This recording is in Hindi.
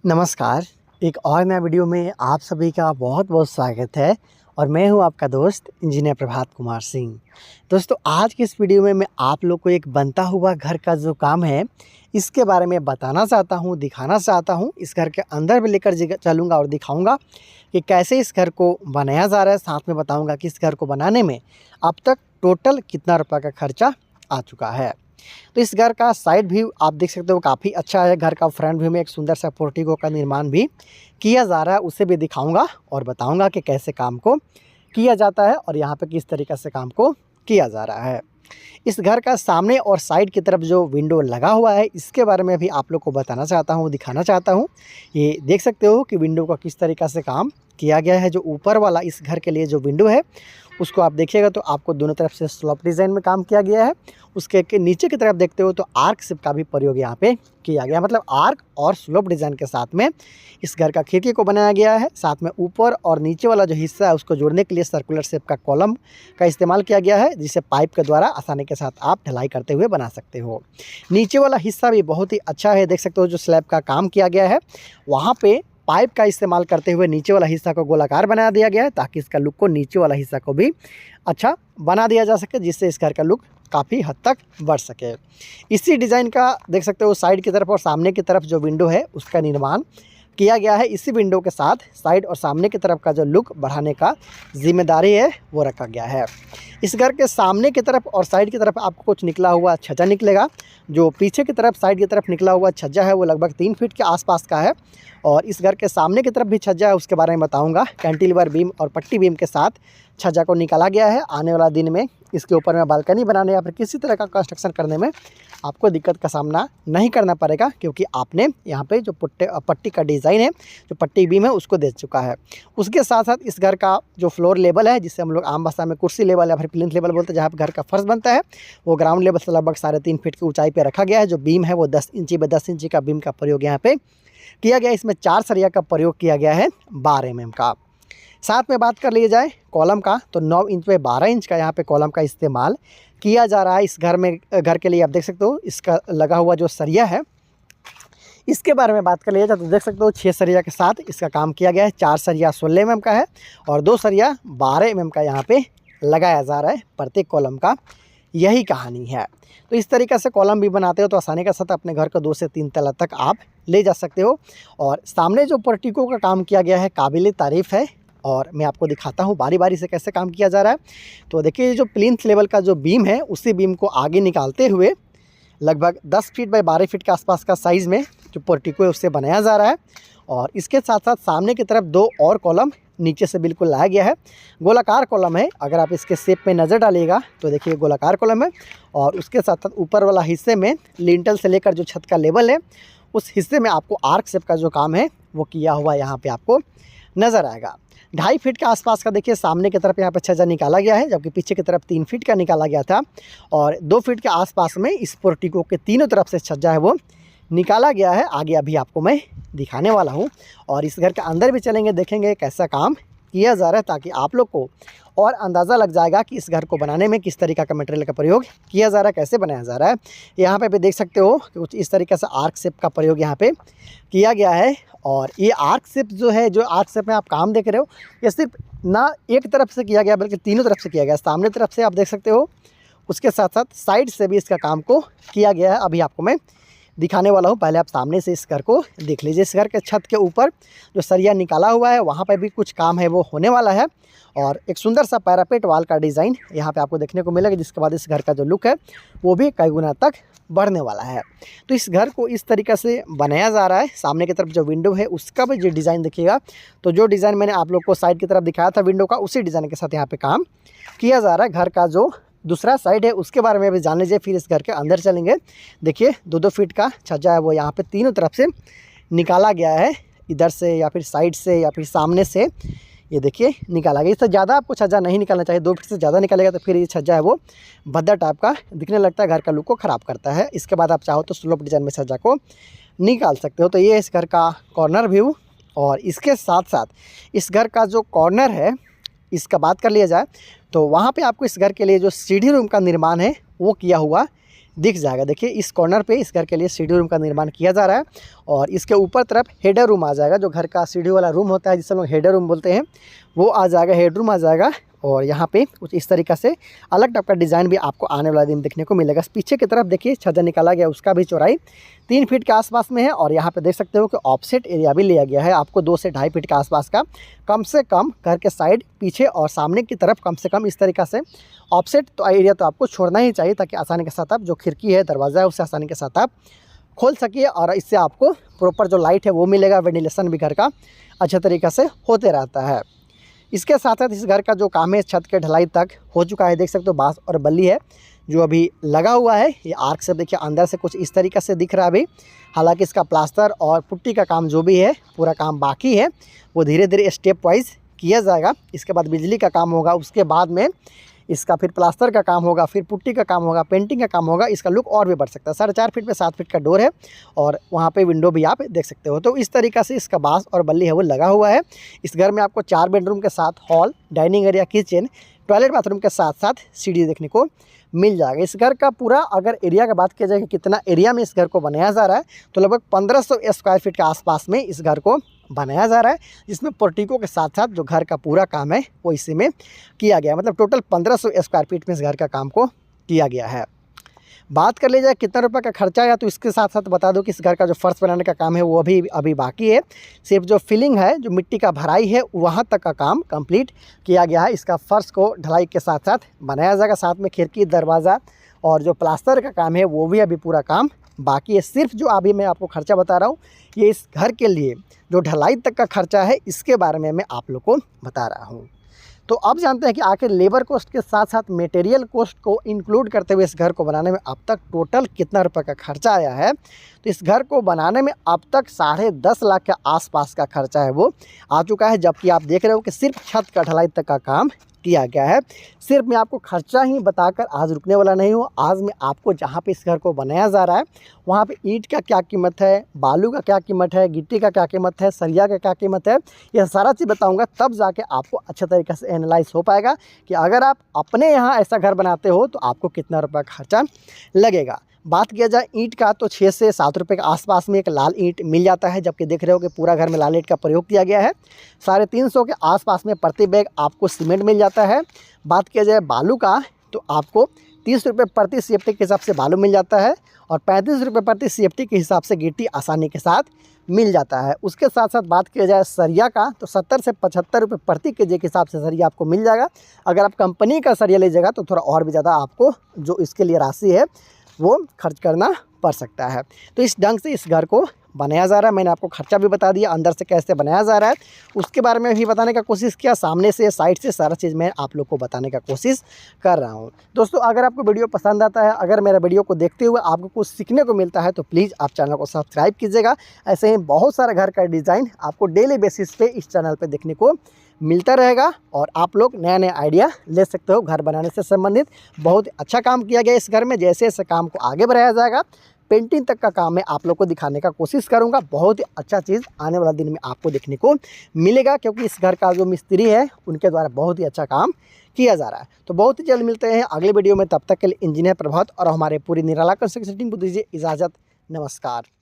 नमस्कार। एक और नया वीडियो में आप सभी का बहुत बहुत स्वागत है और मैं हूं आपका दोस्त इंजीनियर प्रभात कुमार सिंह। दोस्तों, आज की इस वीडियो में मैं आप लोग को एक बनता हुआ घर का जो काम है इसके बारे में बताना चाहता हूं, दिखाना चाहता हूं। इस घर के अंदर भी लेकर चलूँगा और दिखाऊँगा कि कैसे इस घर को बनाया जा रहा है। साथ में बताऊँगा कि इस घर को बनाने में अब तक टोटल कितना रुपये का खर्चा आ चुका है। तो इस घर का साइड व्यू आप देख सकते हो, काफ़ी अच्छा है। घर का फ्रंट व्यू में एक सुंदर सा पोर्टिको का निर्माण भी किया जा रहा है, उसे भी दिखाऊंगा और बताऊंगा कि कैसे काम को किया जाता है और यहाँ पे किस तरीक़े से काम को किया जा रहा है। इस घर का सामने और साइड की तरफ जो विंडो लगा हुआ है इसके बारे में भी आप लोग को बताना चाहता हूँ, दिखाना चाहता हूँ। ये देख सकते हो कि विंडो का किस तरीक़े से काम किया गया है। जो ऊपर वाला इस घर के लिए जो विंडो है उसको आप देखिएगा तो आपको दोनों तरफ से स्लोप डिज़ाइन में काम किया गया है। उसके नीचे की तरफ देखते हो तो आर्क शेप का भी प्रयोग यहाँ पे किया गया, मतलब आर्क और स्लोप डिज़ाइन के साथ में इस घर का खिड़की को बनाया गया है। साथ में ऊपर और नीचे वाला जो हिस्सा है उसको जोड़ने के लिए सर्कुलर शेप का कॉलम का इस्तेमाल किया गया है, जिसे पाइप के द्वारा आसानी के साथ आप ढलाई करते हुए बना सकते हो। नीचे वाला हिस्सा भी बहुत ही अच्छा है, देख सकते हो जो स्लैब का काम किया गया है वहाँ पे पाइप का इस्तेमाल करते हुए नीचे वाला हिस्सा को गोलाकार बना दिया गया है, ताकि इसका लुक को नीचे वाला हिस्सा को भी अच्छा बना दिया जा सके, जिससे इस घर का लुक काफ़ी हद तक बढ़ सके। इसी डिज़ाइन का देख सकते हो साइड की तरफ और सामने की तरफ जो विंडो है उसका निर्माण किया गया है। इसी विंडो के साथ साइड और सामने की तरफ का जो लुक बढ़ाने का जिम्मेदारी है वो रखा गया है। इस घर के सामने की तरफ और साइड की तरफ आपको कुछ निकला हुआ छज्जा निकलेगा। जो पीछे की तरफ साइड की तरफ निकला हुआ छज्जा है वो लगभग 3 फीट के आसपास का है। और इस घर के सामने की तरफ भी छज्जा है, उसके बारे में बताऊंगा। कैंटिलीवर बीम और पट्टी बीम के साथ छज्जा को निकाला गया है। आने वाला दिन में इसके ऊपर में बालकनी बनाने या फिर किसी तरह का कंस्ट्रक्शन करने में आपको दिक्कत का सामना नहीं करना पड़ेगा, क्योंकि आपने यहाँ पे जो पट्टी का डिज़ाइन है, जो पट्टी बीम है उसको दे चुका है। उसके साथ साथ इस घर का जो फ्लोर लेवल है, जिसे हम लोग आम भाषा में कुर्सी लेवल या फिर प्लिंथ लेवल बोलते हैं, जहाँ पर घर का फर्श बनता है, वो ग्राउंड लेवल से लगभग 3.5 फीट की ऊंचाई पर रखा गया है। जो बीम है वो 10 इंची व 10 इंची का बीम का प्रयोग यहाँ पे किया गया है। इसमें 4 सरिया का प्रयोग किया गया है 12 mm का। साथ में बात कर लिया जाए कॉलम का, तो 9 इंच पे 12 इंच का यहाँ पे कॉलम का इस्तेमाल किया जा रहा है इस घर के लिए। आप देख सकते हो इसका लगा हुआ जो सरिया है, इसके बारे में बात कर लिया जाए तो देख सकते हो 6 सरिया के साथ इसका काम किया गया है। 4 सरिया 16 mm का है और 2 सरिया 12 mm का यहाँ पे लगाया जा रहा है प्रत्येक कॉलम का। यही कहानी है। तो इस तरीक़े से कॉलम भी बनाते हो तो आसानी के साथ अपने घर को 2 से 3 तला तक आप ले जा सकते हो। और सामने जो पर्टिको का काम किया गया है काबिल तारीफ़ है, और मैं आपको दिखाता हूँ बारी बारी से कैसे काम किया जा रहा है। तो देखिए जो प्लिंथ लेवल का जो बीम है उसी बीम को आगे निकालते हुए लगभग 10 फीट बाई 12 फीट के आसपास का साइज़ में जो पर्टिको है उससे बनाया जा रहा है। और इसके साथ साथ सामने की तरफ 2 और कॉलम नीचे से बिल्कुल लाया गया है। गोलाकार कॉलम है, अगर आप इसके शेप में नज़र डालिएगा तो देखिए गोलाकार कॉलम है। और उसके साथ साथ ऊपर वाला हिस्से में लिंटल से लेकर जो छत का लेवल है उस हिस्से में आपको आर्क शेप का जो काम है वो किया हुआ यहाँ पे आपको नज़र आएगा। 2.5 फीट के आसपास का देखिए सामने की तरफ यहाँ पे छज्जा निकाला गया है, जबकि पीछे की तरफ 3 फीट का निकाला गया था। और 2 फीट के आसपास में इस पोर्टिको के तीनों तरफ से छज्जा है वो निकाला गया है। आगे अभी आपको मैं दिखाने वाला हूँ और इस घर के अंदर भी चलेंगे, देखेंगे कैसा काम किया जा रहा है, ताकि आप लोग को और अंदाज़ा लग जाएगा कि इस घर को बनाने में किस तरीक़े का मटेरियल का प्रयोग किया जा रहा है, कैसे बनाया जा रहा है। यहाँ पे भी देख सकते हो कि कुछ इस तरीके से आर्क शेप का प्रयोग यहाँ पे किया गया है। और ये आर्क शेप जो है, जो आर्क शेप में आप काम देख रहे हो, ये सिर्फ ना एक तरफ से किया गया बल्कि तीनों तरफ से किया गया। सामने तरफ से आप देख सकते हो, उसके साथ साथ साइड से भी इसका काम को किया गया है। अभी आपको मैं दिखाने वाला हूँ, पहले आप सामने से इस घर को देख लीजिए। इस घर के छत के ऊपर जो सरिया निकाला हुआ है वहाँ पर भी कुछ काम है वो होने वाला है। और एक सुंदर सा पैरापेट वाल का डिज़ाइन यहाँ पे आपको देखने को मिलेगा, जिसके बाद इस घर का जो लुक है वो भी कई गुना तक बढ़ने वाला है। तो इस घर को इस तरीक़े से बनाया जा रहा है। सामने की तरफ जो विंडो है उसका भी जो डिज़ाइन देखिएगा, तो जो डिज़ाइन मैंने आप लोग को साइड की तरफ दिखाया था विंडो का, उसी डिज़ाइन के साथ यहाँ पे काम किया जा रहा है। घर का जो दूसरा साइड है उसके बारे में भी जान लीजिए, फिर इस घर के अंदर चलेंगे। देखिए 2-2 फीट का छज्जा है वो यहाँ पे तीनों तरफ से निकाला गया है, इधर से या फिर साइड से या फिर सामने से, ये देखिए निकाला गया। इससे ज़्यादा आपको छज्जा नहीं निकालना चाहिए, 2 फीट से ज़्यादा निकालेगा तो फिर ये छज्जा है वो भद्दा टाइप का दिखने लगता है, घर का लुक को ख़राब करता है। इसके बाद आप चाहो तो स्लोप डिज़ाइन में छज्जा को निकाल सकते हो। तो ये इस घर का कॉर्नर व्यू। और इसके साथ साथ इस घर का जो कॉर्नर है इसका बात कर लिया जाए तो वहाँ पे आपको इस घर के लिए जो सीढ़ी रूम का निर्माण है वो किया हुआ दिख जाएगा। देखिए इस कॉर्नर पे इस घर के लिए सीढ़ी रूम का निर्माण किया जा रहा है और इसके ऊपर तरफ हेडर रूम आ जाएगा, जो घर का सीढ़ी वाला रूम होता है जिसे लोग हेडर रूम बोलते हैं, वो आ जाएगा, हेड रूम आ जाएगा। और यहाँ पे कुछ इस तरीक़ा से अलग टाइप का डिज़ाइन भी आपको आने वाला दिन देखने को मिलेगा। पीछे की तरफ देखिए छज्जा निकाला गया, उसका भी चौड़ाई 3 फीट के आसपास में है। और यहाँ पे देख सकते हो कि ऑफसेट एरिया भी लिया गया है आपको 2 से 2.5 फीट के आसपास का, कम से कम घर के साइड, पीछे और सामने की तरफ कम से कम इस तरीक़ा से ऑफसेट तो एरिया तो आपको छोड़ना ही चाहिए, ताकि आसानी के साथ आप जो खिड़की है, दरवाज़ा है, उससे आसानी के साथ आप खोल सकिए। और इससे आपको प्रॉपर जो लाइट है वो मिलेगा, वेंटिलेशन भी घर का अच्छे तरीक़े से होते रहता है। इसके साथ साथ इस घर का जो काम है छत के ढलाई तक हो चुका है। देख सकते हो बांस और बल्ली है जो अभी लगा हुआ है। ये आर्क से देखिए अंदर से कुछ इस तरीक़े से दिख रहा है अभी। हालांकि इसका प्लास्टर और पुट्टी का काम जो भी है पूरा काम बाकी है, वो धीरे धीरे स्टेप वाइज किया जाएगा। इसके बाद बिजली का काम होगा, उसके बाद में इसका फिर प्लास्टर का काम होगा, फिर पुट्टी का काम होगा, पेंटिंग का काम होगा। इसका लुक और भी बढ़ सकता है। 4.5 फीट पे 7 फीट का डोर है और वहाँ पे विंडो भी आप देख सकते हो। तो इस तरीक़ा से इसका बांस और बल्ली है वो लगा हुआ है। इस घर में आपको 4 बेडरूम के साथ hall, dining area, kitchen, toilet, bathroom के साथ साथ सीढ़ी देखने को मिल जाएगा। इस घर का पूरा अगर एरिया की बात किया जाए कि कितना एरिया में इस घर को बनाया जा रहा है, तो लगभग 1500 स्क्वायर फीट के आसपास में इस घर को बनाया जा रहा है, जिसमें पोर्टिको के साथ साथ जो घर का पूरा काम है वो इसी में किया गया है। मतलब टोटल 1500 स्क्वायर फीट में इस घर का काम को किया गया है। बात कर ली जाए कितना रुपये का खर्चा आया, तो इसके साथ साथ बता दूं कि इस घर का जो फर्श बनाने का काम है वो अभी बाकी है। सिर्फ जो फिलिंग है, जो मिट्टी का भराई है, वहाँ तक का काम कंप्लीट किया गया है। इसका फर्श को ढलाई के साथ साथ बनाया जाएगा, साथ में खिड़की, दरवाज़ा और जो प्लास्टर का काम है वो भी अभी पूरा काम बाकी है। सिर्फ जो अभी मैं आपको खर्चा बता रहा हूँ, ये इस घर के लिए जो ढलाई तक का खर्चा है, इसके बारे में मैं आप लोग को बता रहा हूँ। तो अब जानते हैं कि आखिर लेबर कॉस्ट के साथ साथ मटेरियल कॉस्ट को इंक्लूड करते हुए इस घर को बनाने में अब तक टोटल कितना रुपए का खर्चा आया है। तो इस घर को बनाने में अब तक 10.5 लाख के आसपास का खर्चा है वो आ चुका है। जबकि आप देख रहे हो कि सिर्फ छत का ढलाई तक का काम किया गया है। सिर्फ मैं आपको खर्चा ही बताकर आज रुकने वाला नहीं हूँ। आज मैं आपको जहाँ पे इस घर को बनाया जा रहा है वहाँ पे ईंट का क्या कीमत है, बालू का क्या कीमत है, गिट्टी का क्या कीमत है, सरिया का क्या कीमत है, यह सारा चीज़ बताऊँगा। तब जाके आपको अच्छे तरीके से एनालाइज हो पाएगा कि अगर आप अपने यहाँ ऐसा घर बनाते हो तो आपको कितना रुपये का खर्चा लगेगा। बात किया जाए ईंट का, तो 6 से 7 रुपये के आसपास में एक लाल ईंट मिल जाता है। जबकि देख रहे हो कि पूरा घर में लाल ईंट का प्रयोग किया गया है। 350 के आसपास में प्रति बैग आपको सीमेंट मिल जाता है। बात किया जाए बालू का, तो आपको 30 रुपये प्रति सीएफटी के हिसाब से बालू मिल जाता है और 35 रुपये प्रति सीएफटी के हिसाब से गिट्टी आसानी के साथ मिल जाता है। उसके साथ साथ बात किया जाए सरिया का, तो 70 से 75 रुपये प्रति केजी के हिसाब से सरिया आपको मिल जाएगा। अगर आप कंपनी का सरिया लीजिएगा तो थोड़ा और भी ज़्यादा आपको जो इसके लिए राशि है वो खर्च करना पड़ सकता है। तो इस ढंग से इस घर को बनाया जा रहा है। मैंने आपको खर्चा भी बता दिया, अंदर से कैसे बनाया जा रहा है उसके बारे में भी बताने का कोशिश किया। सामने से, साइड से सारा चीज़ मैं आप लोग को बताने का कोशिश कर रहा हूँ। दोस्तों, अगर आपको वीडियो पसंद आता है, अगर मेरा वीडियो को देखते हुए आपको कुछ सीखने को मिलता है, तो प्लीज़ आप चैनल को सब्सक्राइब कीजिएगा। ऐसे ही बहुत सारा घर का डिज़ाइन आपको डेली बेसिस पे इस चैनल पर देखने को मिलता रहेगा और आप लोग नया नया आइडिया ले सकते हो घर बनाने से संबंधित। बहुत अच्छा काम किया गया इस घर में। जैसे जैसे काम को आगे बढ़ाया जाएगा, पेंटिंग तक का काम मैं आप लोग को दिखाने का कोशिश करूंगा। बहुत ही अच्छा चीज़ आने वाला दिन में आपको देखने को मिलेगा, क्योंकि इस घर का जो मिस्त्री है उनके द्वारा बहुत ही अच्छा काम किया जा रहा है। तो बहुत ही जल्द मिलते हैं अगले वीडियो में। तब तक के लिए इंजीनियर प्रभात और हमारे पूरी निराला कंस्ट्रक्शन टीम को दीजिए इजाज़त। नमस्कार।